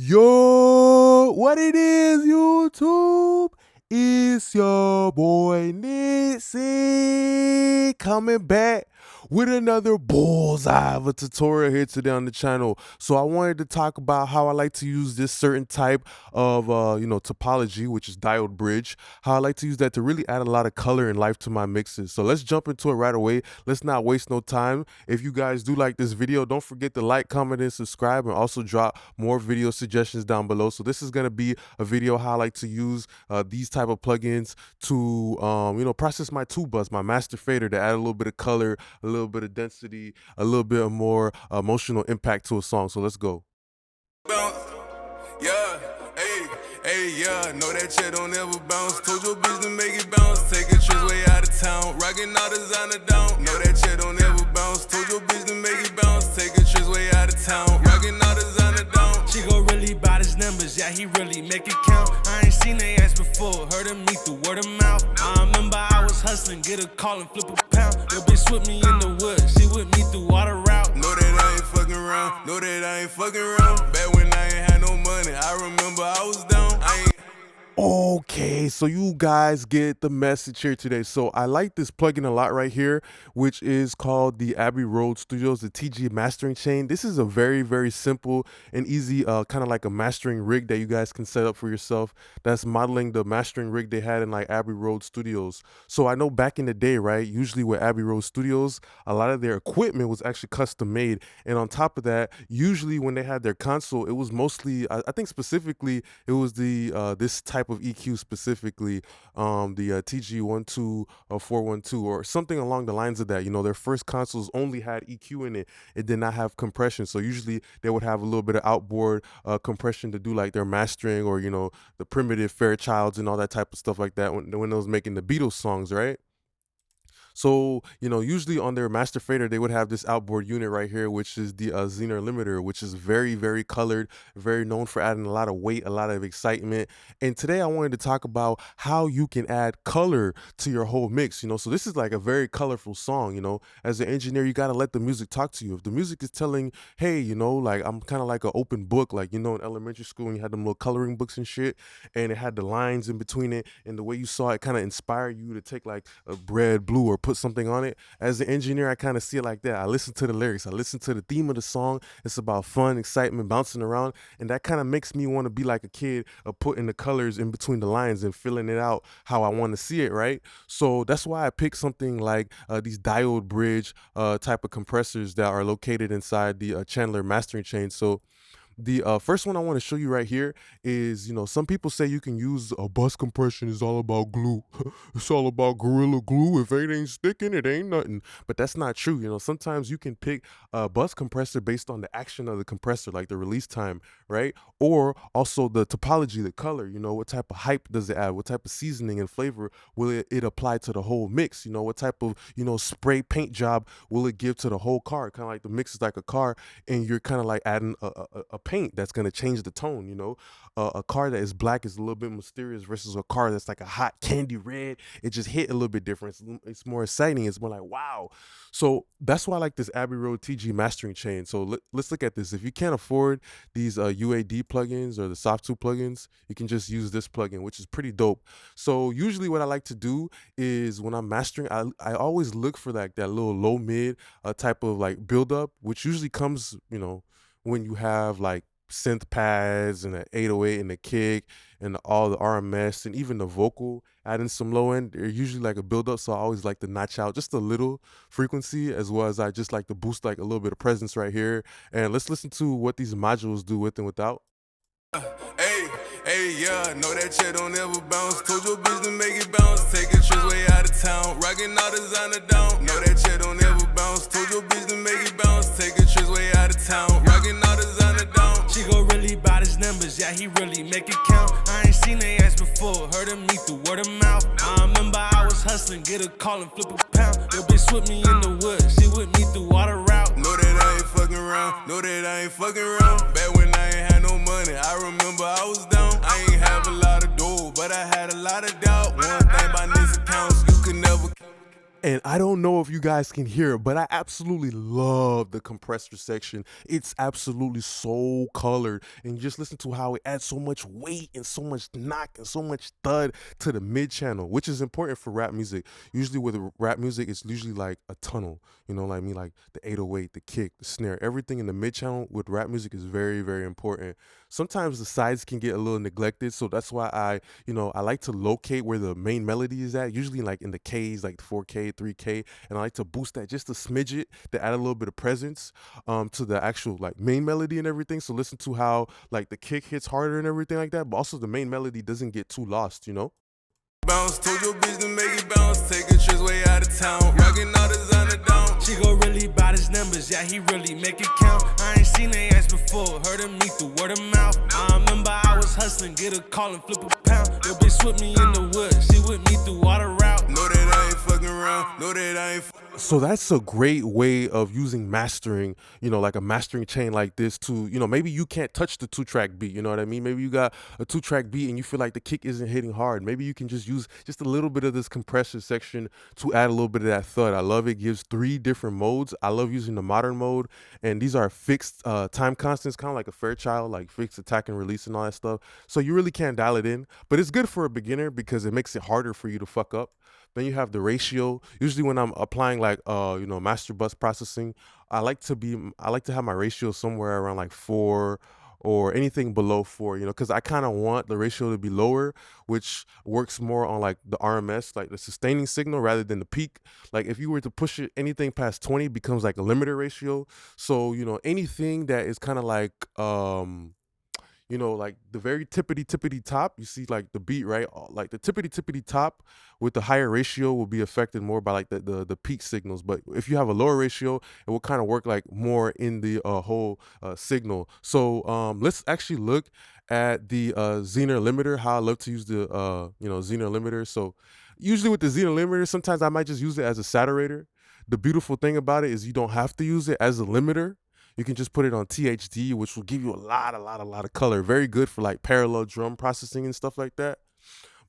Yo, what it is, YouTube? It's your boy Nitzy coming back with another bullseye of a tutorial here today on the channel. So I wanted to talk about how I like to use this certain type of topology, which is diode bridge, how I like to use that to really add a lot of color and life to my mixes. So let's jump into it right away. Let's not waste no time. If you guys do like this video, don't forget to like, comment, and subscribe, and also drop more video suggestions down below. So this is going to be a video how I like to use these type of plugins to process my tube bus, my master fader, to add a little bit of color, a little bit of density, a little bit of more emotional impact to a song. So let's go. Yeah, yeah, know that shit don't ever bounce. Told your bitch to make it bounce. Take a trip way out of town. Rockin' all the Zener down. Know that shit don't ever bounce. Told your bitch to make it bounce. Take a trip way out of town. Rockin' all the Zener down. She go really by his numbers, yeah, he really make it count. I ain't seen they ass before, heard of me through word of mouth. I remember I was hustling, get a call and flip a pound. Your bitch with me in the woods, she with me through all the route. Know that I ain't fucking around. Know that I ain't fucking around. Back when I ain't had no money, I remember I was down. I ain't. Okay, so you guys get the message here today. So I like this plugin a lot right here, which is called the Abbey Road Studios, the TG mastering chain. This is a very, very simple and easy kind of like a mastering rig that you guys can set up for yourself. That's modeling the mastering rig they had in like Abbey Road Studios. So I know back in the day, right, usually with Abbey Road Studios, a lot of their equipment was actually custom made. And on top of that, usually when they had their console, it was mostly, I think specifically, it was the this type of EQ specifically, the TG12412 or something along the lines of that. You know, their first consoles only had EQ in it. It did not have compression. So usually they would have a little bit of outboard compression to do like their mastering, or, you know, the primitive Fairchilds and all that type of stuff like that when they was making the Beatles songs, right? So, you know, usually on their master fader, they would have this outboard unit right here, which is the Zener limiter, which is very, very colored, very known for adding a lot of weight, a lot of excitement. And today I wanted to talk about how you can add color to your whole mix, you know. So this is like a very colorful song, you know. As an engineer, you got to let the music talk to you. If the music is telling, hey, you know, like I'm kind of like an open book, like, you know, in elementary school, when you had them little coloring books and shit, and it had the lines in between it, and the way you saw it kind of inspired you to take like a red, blue, or put something on it. As an engineer, I kind of see it like that. I listen to the lyrics, I listen to the theme of the song. It's about fun, excitement, bouncing around, and that kind of makes me want to be like a kid, putting the colors in between the lines and filling it out how I want to see it, right? So that's why I picked something like these diode bridge type of compressors that are located inside the Chandler mastering chain. So the first one I want to show you right here is, you know, some people say you can use a bus compression is all about glue. It's all about Gorilla Glue. If it ain't sticking, it ain't nothing. But that's not true. You know, sometimes you can pick a bus compressor based on the action of the compressor, like the release time, right? Or also the topology, the color, you know, what type of hype does it add? What type of seasoning and flavor will it apply to the whole mix? You know, what type of, you know, spray paint job will it give to the whole car? Kind of like the mix is like a car, and you're kind of like adding a paint that's going to change the tone. You know, a car that is black is a little bit mysterious versus a car that's like a hot candy red. It just hit a little bit different. It's more exciting. It's more like, wow. So that's why I like this Abbey Road TG mastering chain. So let's look at this. If you can't afford these UAD plugins or the Soft 2 plugins, you can just use this plugin, which is pretty dope. So usually what I like to do is when I'm mastering, I always look for like that little low mid type of like build up, which usually comes, you know, when you have like synth pads and an 808 and a kick and all the RMS and even the vocal adding some low end, they're usually like a build up. So I always like to notch out just a little frequency, as well as I just like to boost like a little bit of presence right here. And let's listen to what these modules do with and without. Hey, yeah, know that shit don't ever bounce. Told your bitch to make it bounce. Take a trip way out of town. Rockin' all the Zener down. Know that shit don't ever bounce. Told your bitch to make it bounce. Take a trip way out of town. Rockin' all the Zener down. She go really by his numbers, yeah, he really make it count. I ain't seen they ass before, heard of me through word of mouth. I remember I was hustling, get a call and flip a pound. Your bitch with me in the woods, she with me through all the route. Know that I ain't fucking around. Know that I ain't fucking around. Back when I ain't had no money, I remember I was down. I ain't have a lot of dough, but I had a lot of doubt. One thing about these accounts, you can never. And I don't know if you guys can hear it, but I absolutely love the compressor section. It's absolutely so colored. And you just listen to how it adds so much weight and so much knock and so much thud to the mid channel, which is important for rap music. Usually with rap music, it's usually like a tunnel, like the 808, the kick, the snare, everything in the mid channel with rap music is very, very important. Sometimes the sides can get a little neglected. So that's why I like to locate where the main melody is at, usually like in the Ks, like 4K, 3K, and I like to boost that just a smidget to add a little bit of presence to the actual like main melody and everything. So listen to how like the kick hits harder and everything like that, but also the main melody doesn't get too lost. Bounce, told your bitch to make it bounce. Take a trip way out of town. Rockin' all the Zener down. She go really by his numbers, yeah, he really make it count. I ain't seen they ass before, heard him me through word of mouth. I remember I was hustling, get a call and flip a pound. Your bitch with me in the woods, she with me through all the route. Know that I ain't fucking around, know that I ain't So that's a great way of using mastering, like a mastering chain like this to, maybe you can't touch the 2-track beat, you know what I mean? Maybe you got a 2-track beat and you feel like the kick isn't hitting hard. Maybe you can just use just a little bit of this compressor section to add a little bit of that thud. I love it. Gives 3 different modes. I love using the modern mode, and these are fixed time constants, kind of like a Fairchild, like fixed attack and release and all that stuff. So you really can't dial it in, but it's good for a beginner because it makes it harder for you to fuck up. Then you have the ratio. Usually when I'm applying like master bus processing, I like to have my ratio somewhere around like 4 or anything below 4, because I kind of want the ratio to be lower, which works more on like the RMS, like the sustaining signal rather than the peak. Like if you were to push it, anything past 20 becomes like a limiter ratio. So, anything that is kind of like like the very tippity top, you see like the beat, right? Like the tippity top with the higher ratio will be affected more by like the peak signals. But if you have a lower ratio, it will kind of work like more in the whole signal. So let's actually look at the Zener limiter, how I love to use the Zener limiter. So usually with the Zener limiter, sometimes I might just use it as a saturator. The beautiful thing about it is you don't have to use it as a limiter. You can just put it on THD, which will give you a lot of color. Very good for like parallel drum processing and stuff like that.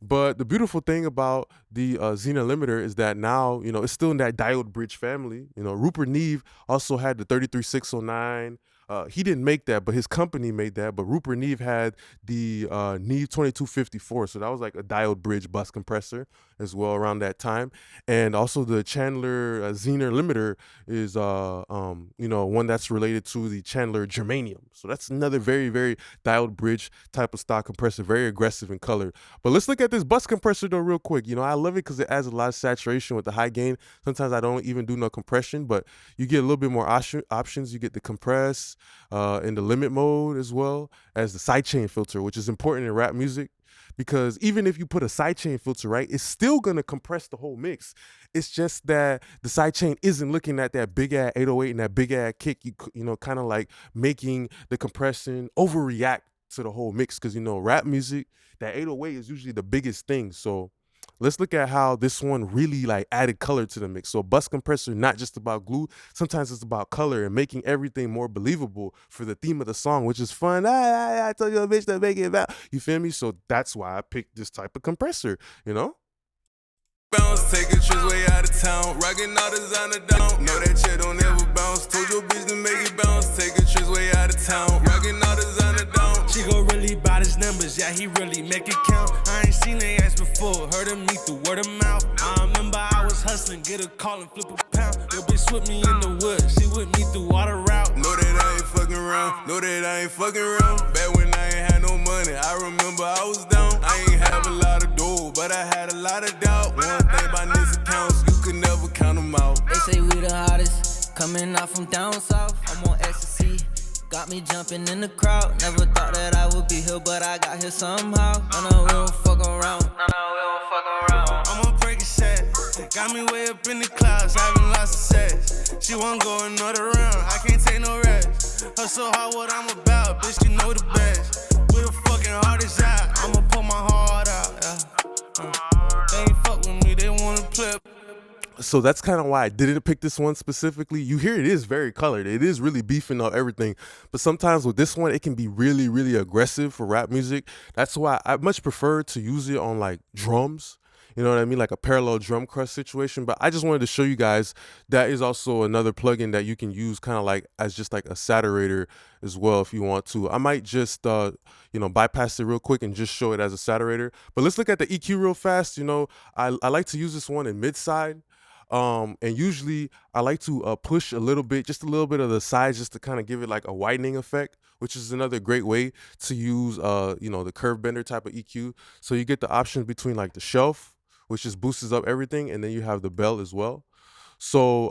But the beautiful thing about the Zener limiter is that now, it's still in that diode bridge family. Rupert Neve also had the 33609. He didn't make that, but his company made that. But Rupert Neve had the Neve 2254. So that was like a diode bridge bus compressor as well around that time. And also the Chandler Zener limiter is, one that's related to the Chandler germanium. So that's another very, very diode bridge type of stock compressor, very aggressive in color. But let's look at this bus compressor though real quick. I love it because it adds a lot of saturation with the high gain. Sometimes I don't even do no compression, but you get a little bit more options. You get the compress, in the limit mode, as well as the sidechain filter, which is important in rap music because even if you put a sidechain filter, right, it's still going to compress the whole mix. It's just that the sidechain isn't looking at that big ass 808 and that big ass kick, kind of like making the compression overreact to the whole mix because, rap music, that 808 is usually the biggest thing. So let's look at how this one really like added color to the mix. So bus compressor, not just about glue. Sometimes it's about color and making everything more believable for the theme of the song, which is fun. I told you a bitch to make it out. You feel me? So that's why I picked this type of compressor, bounce, take a trip way out of town. Rockin' all the Zener down. Know that shit don't ever bounce. Told your bitch to make it bounce. Take a trip way out of town. Rockin' all the Zener down. She go really by his numbers, yeah, he really make it count. I ain't seen they ass before, heard him me through word of mouth. I remember I was hustling, get a call and flip a pound. Your bitch with me in the woods, she with me through all the route. Know that I ain't fucking around, know that I ain't fucking around. Back when I ain't had no money, I remember I was down. I ain't have a lot of dough, but I had a lot of doubt. One thing about these accounts, you could never count them out. They say we the hottest, coming out from down south. I'm on ecstasy, got me jumping in the crowd. Never thought that I would be here, but I got here somehow. No, we don't fuck around. I'm a break set, got me way up in the clouds, having lots of sex. She won't go another round, I can't take no rest. Hustle hard, what I'm about, bitch, you know the best. With a fucking hardest out, I'ma pull my heart out. They ain't fuck with me, they wanna play. So that's kind of why I didn't pick this one specifically. You hear it is very colored. It is really beefing up everything. But sometimes with this one, it can be really, really aggressive for rap music. That's why I much prefer to use it on like drums. you know what I mean, like a parallel drum crush situation. But I just wanted to show you guys that is also another plugin that you can use kind of like as just like a saturator as well if you want to. I might just you know, bypass it real quick and just show it as a saturator. But let's look at the EQ real fast. You know, I like to use this one in mid side. And usually I like to push a little bit, just a little bit of the sides, just to kind of give it like a widening effect, which is another great way to use you know, the curve bender type of EQ. So you get the options between like the shelf, which just boosts up everything, and then you have the bell as well. So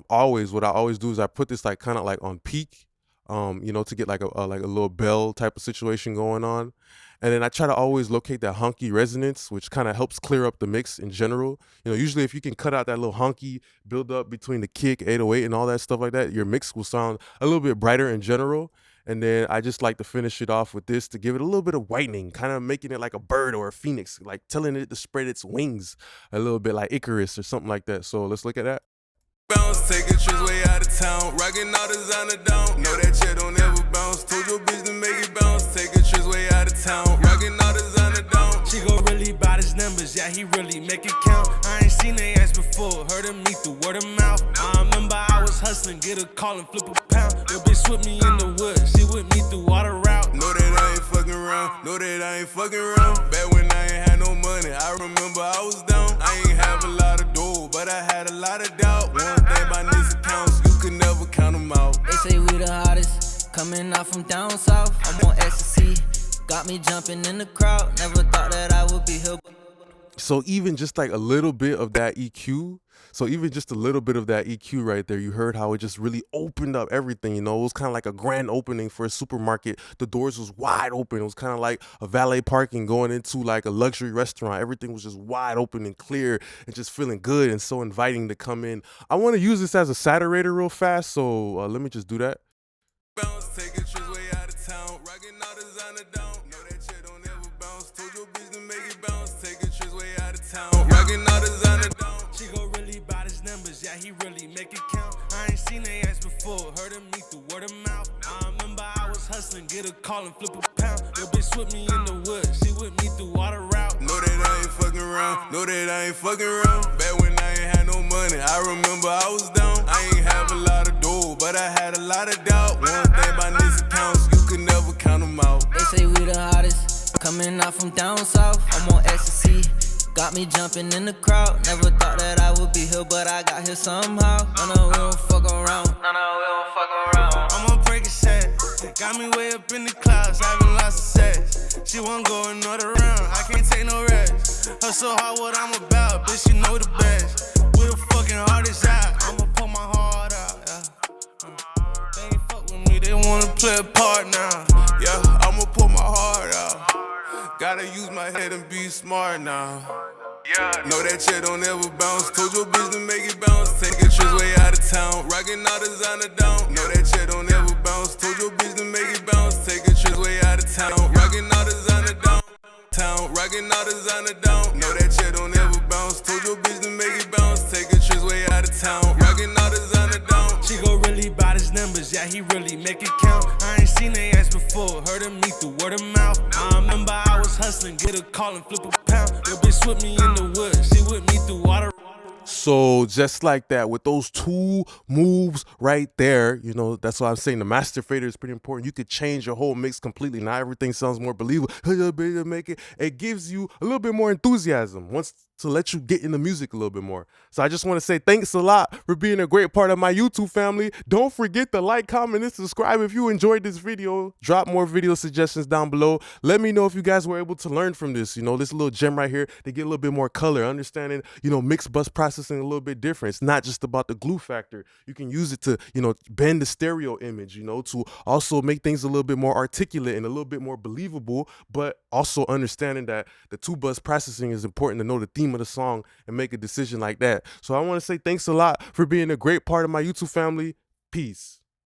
always what I always do is I put this like kind of like on peak, you know, to get like a little bell type of situation going on. And then I try to always locate that honky resonance, which kind of helps clear up the mix in general. You know, usually if you can cut out that little honky build up between the kick, 808, and all that stuff like that, your mix will sound a little bit brighter in general. And then I just like to finish it off with this to give it a little bit of whitening, kind of making it like a bird or a phoenix, like telling it to spread its wings a little bit like Icarus or something like that. So let's look at that. Bounce, take a trip way out of town. Rockin' all the Zener down. Know that shit don't ever bounce. Told your bitch to make it bounce. Take a trip way out of town. Rockin' all the Zener down. She go really bout his numbers, yeah, he really make it count. I ain't seen they ass before, heard of me through word of mouth. I remember I was hustling, get a call and flip a pound. Your bitch with me in the woods, she with me through all the route. Know that I ain't fucking around. Know that I ain't fucking around. Back when I ain't had no money, I remember I was down. I ain't have a lot of dough, but I had a lot of doubt. One thing about these accounts, you can never count them out. They say we the hottest, coming out from down south. I'm on ecstasy, got me jumping in the crowd. Never thought that I would be here. So even just like a little bit of that EQ, so even just a little bit of that EQ right there, you heard how it just really opened up everything. You know, it was kind of like a grand opening for a supermarket. The doors was wide open. It was kind of like a valet parking going into like a luxury restaurant. Everything was just wide open and clear and just feeling good and so inviting to come in. I want to use this as a saturator real fast, so let me just do that. Bounce, take a trip way out of town. Rockin' all the Zener down. Know that shit don't ever bounce. Told your bitch to make it bounce. Take a trip way out of town. Rockin' all the Zener down. She go really bout his numbers, yeah, he really make it count. I ain't seen they ass before, heard of me through word of mouth. I remember I was hustling, get a call and flip a pound. Your bitch with me in the woods, she with me through all the route. Know that I ain't fucking around. Know that I ain't fucking around. Back when I ain't had no money, I remember I was down. I ain't have a lot of dough, but I had a lot of doubt. One thing about these accounts, you can never count them out. They say we the hottest, coming out from down south. I'm on ecstasy, got me jumping in the crowd. Never thought that I would be here, but I got here somehow. No, we don't fuck around. No, we don't fuck around. I'ma break a set, got me way up in the clouds, having lots of sex. She won't go another round, I can't take no rest. Hustle hard, what I'm about, bitch, you know the best. Where the fucking heart is at, I'ma pull my heart out, yeah. They ain't fuck with me, they wanna play a part now. Yeah, I'ma pull my heart out. Gotta use my head and be smart now. Yeah, know that shit don't ever bounce. Told your bitch to make it bounce. Take a trip way out of town. Rockin' all the Zener down. Know that shit don't ever bounce. Told your bitch to make it bounce. Take a trip way out of town. Rockin' all the Zener down. Rockin' all the Zener down. Know that shit don't ever bounce. Told your bitch to make it bounce. Take a trip way out of town. Rockin' all the Zener down. She go really bout his numbers, yeah, he really make it count. I ain't seen they ass before, heard of me through word of mouth. I remember I was hustling, get a call and flip a pound. Your bitch with me in the woods, she with me through all the. So just like that, with those two moves right there, you know, that's why I'm saying the master fader is pretty important. You could change your whole mix completely. Now everything sounds more believable. It gives you a little bit more enthusiasm once to let you get in the music a little bit more. So I just want to say thanks a lot for being a great part of my YouTube family. Don't forget to like, comment, and subscribe if you enjoyed this video. Drop more video suggestions down below. Let me know if you guys were able to learn from this. You know, this little gem right here, they get a little bit more color, understanding, you know, mixed bus processing a little bit different. It's not just about the glue factor. You can use it to, you know, bend the stereo image, you know, to also make things a little bit more articulate and a little bit more believable, but also understanding that the two bus processing is important to know the theme of the song and make a decision like that. So I want to say thanks a lot for being a great part of my YouTube family. Peace.